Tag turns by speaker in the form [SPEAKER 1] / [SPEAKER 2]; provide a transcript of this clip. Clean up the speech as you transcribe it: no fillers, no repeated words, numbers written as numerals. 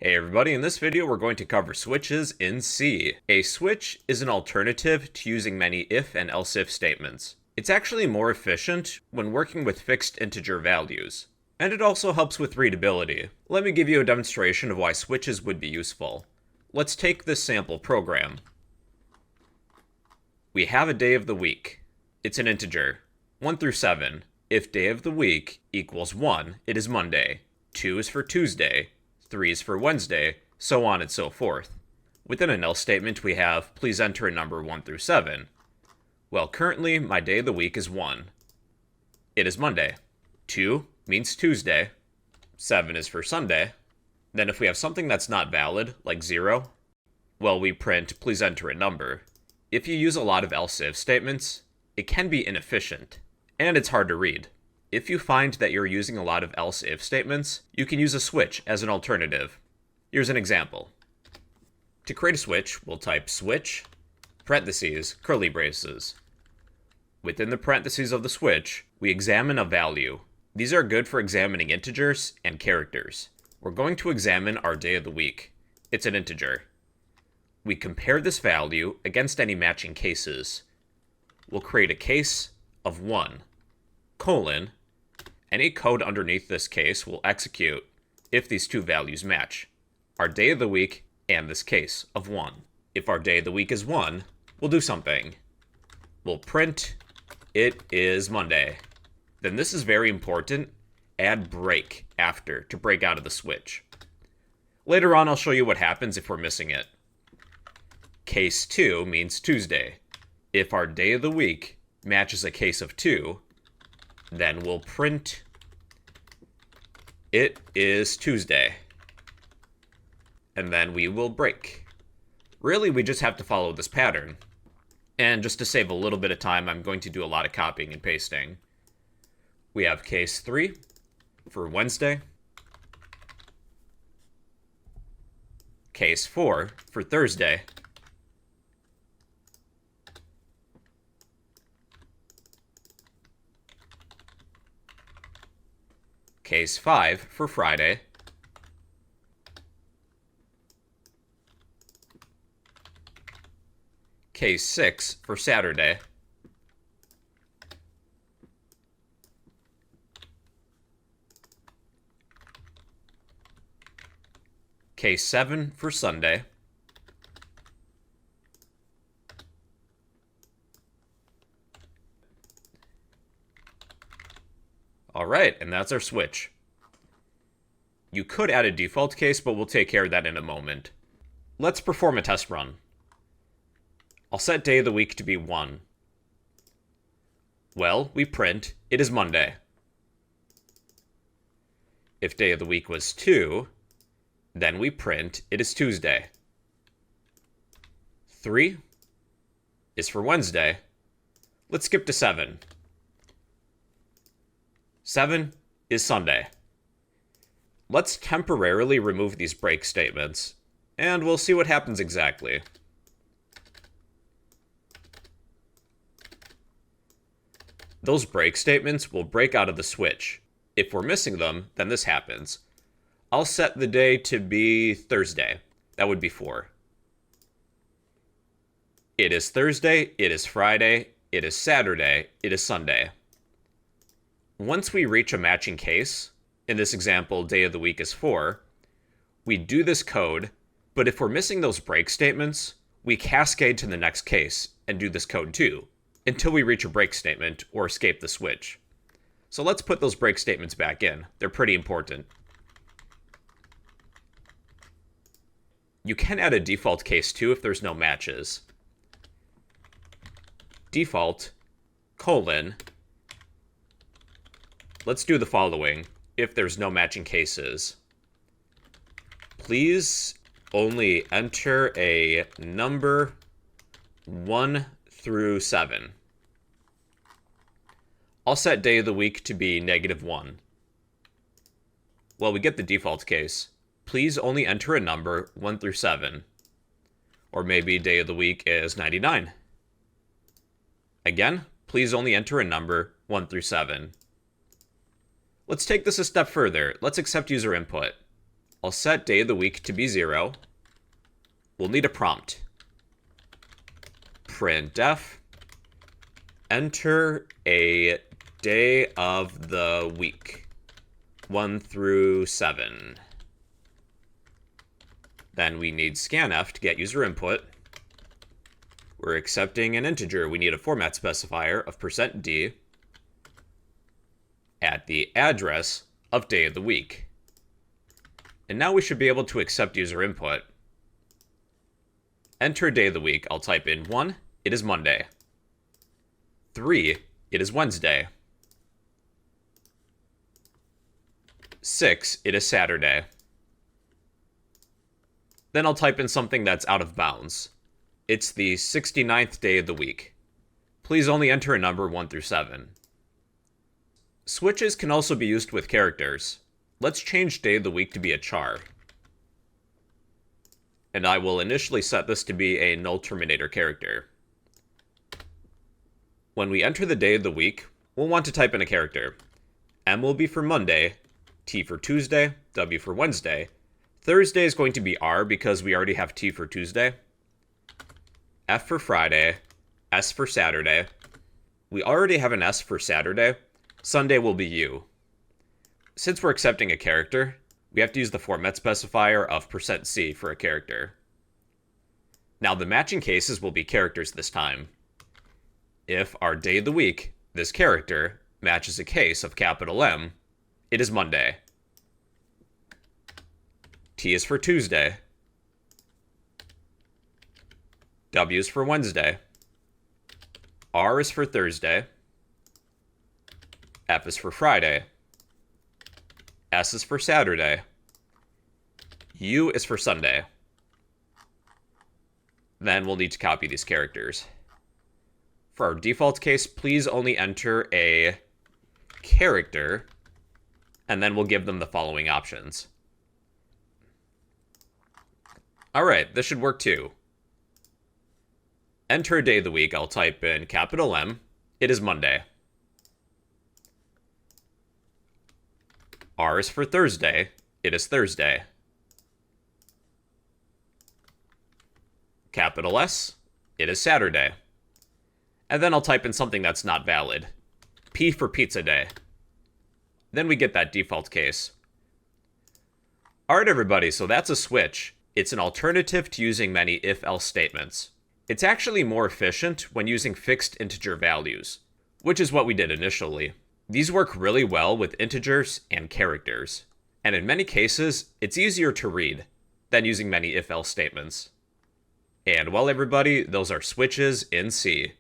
[SPEAKER 1] Hey everybody, in this video we're going to cover switches in C. A switch is an alternative to using many if and else if statements. It's actually more efficient when working with fixed integer values. And it also helps with readability. Let me give you a demonstration of why switches would be useful. Let's take this sample program. We have a day of the week. It's an integer, 1 through 7. If day of the week equals 1, it is Monday. 2 is for Tuesday. 3 is for Wednesday, so on and so forth. Within an else statement, we have, please enter a number 1 through 7. Well, currently, my day of the week is 1. It is Monday. 2 means Tuesday. 7 is for Sunday. Then if we have something that's not valid, like 0, well, we print, please enter a number. If you use a lot of else-if statements, it can be inefficient, and it's hard to read. If you find that you're using a lot of else-if statements, you can use a switch as an alternative. Here's an example. To create a switch, we'll type switch, parentheses, curly braces. Within the parentheses of the switch, we examine a value. These are good for examining integers and characters. We're going to examine our day of the week. It's an integer. We compare this value against any matching cases. We'll create a case of 1, colon, any code underneath this case will execute if these two values match, our day of the week and this case of 1. If our day of the week is 1, we'll do something. We'll print, it is Monday. Then this is very important, add break after to break out of the switch. Later on, I'll show you what happens if we're missing it. Case 2 means Tuesday. If our day of the week matches a case of 2, then we'll print, it is Tuesday. And then we will break. Really, we just have to follow this pattern. And just to save a little bit of time, I'm going to do a lot of copying and pasting. We have case 3 for Wednesday. Case 4 for Thursday. Case 5 for Friday. Case 6 for Saturday. Case 7 for Sunday. Alright, and that's our switch. You could add a default case, but we'll take care of that in a moment. Let's perform a test run. I'll set day of the week to be 1. Well, we print, it is Monday. If day of the week was 2, then we print, it is Tuesday. 3 is for Wednesday. Let's skip to 7. 7 is Sunday. Let's temporarily remove these break statements, and we'll see what happens exactly. Those break statements will break out of the switch. If we're missing them, then this happens. I'll set the day to be Thursday. That would be 4. It is Thursday, it is Friday, it is Saturday, it is Sunday. Once we reach a matching case, in this example, day of the week is 4, we do this code, but if we're missing those break statements, we cascade to the next case and do this code too, until we reach a break statement or escape the switch. So let's put those break statements back in. They're pretty important. You can add a default case too if there's no matches. Default, colon, let's do the following if there's no matching cases. Please only enter a number 1 through 7. I'll set day of the week to be -1. Well, we get the default case. Please only enter a number 1 through 7. Or maybe day of the week is 99. Again, please only enter a number 1 through 7. Let's take this a step further. Let's accept user input. I'll set day of the week to be 0. We'll need a prompt. Printf, enter a day of the week, 1 through 7. Then we need scanf to get user input. We're accepting an integer. We need a format specifier of %d at the address of day of the week. And now we should be able to accept user input. Enter day of the week. I'll type in 1, it is Monday. 3, it is Wednesday. 6, it is Saturday. Then I'll type in something that's out of bounds. It's the 69th day of the week. Please only enter a number 1 through 7. Switches can also be used with characters. Let's change day of the week to be a char. And I will initially set this to be a null terminator character. When we enter the day of the week, we'll want to type in a character. M will be for Monday, T for Tuesday, W for Wednesday. Thursday is going to be R because we already have T for Tuesday. F for Friday, S for Saturday. We already have an S for Saturday. Sunday will be U. Since we're accepting a character, we have to use the format specifier of %c for a character. Now the matching cases will be characters this time. If our day of the week, this character, matches a case of capital M, it is Monday. T is for Tuesday. W is for Wednesday. R is for Thursday. F is for Friday. S is for Saturday. U is for Sunday. Then we'll need to copy these characters. For our default case, please only enter a character, and then we'll give them the following options. Alright, this should work too. Enter a day of the week. I'll type in capital M. It is Monday. R is for Thursday. It is Thursday. Capital S. It is Saturday. And then I'll type in something that's not valid. P for pizza day. Then we get that default case. Alright everybody, so that's a switch. It's an alternative to using many if-else statements. It's actually more efficient when using fixed integer values, which is what we did initially. These work really well with integers and characters, and in many cases, it's easier to read than using many if-else statements. And well everybody, those are switches in C.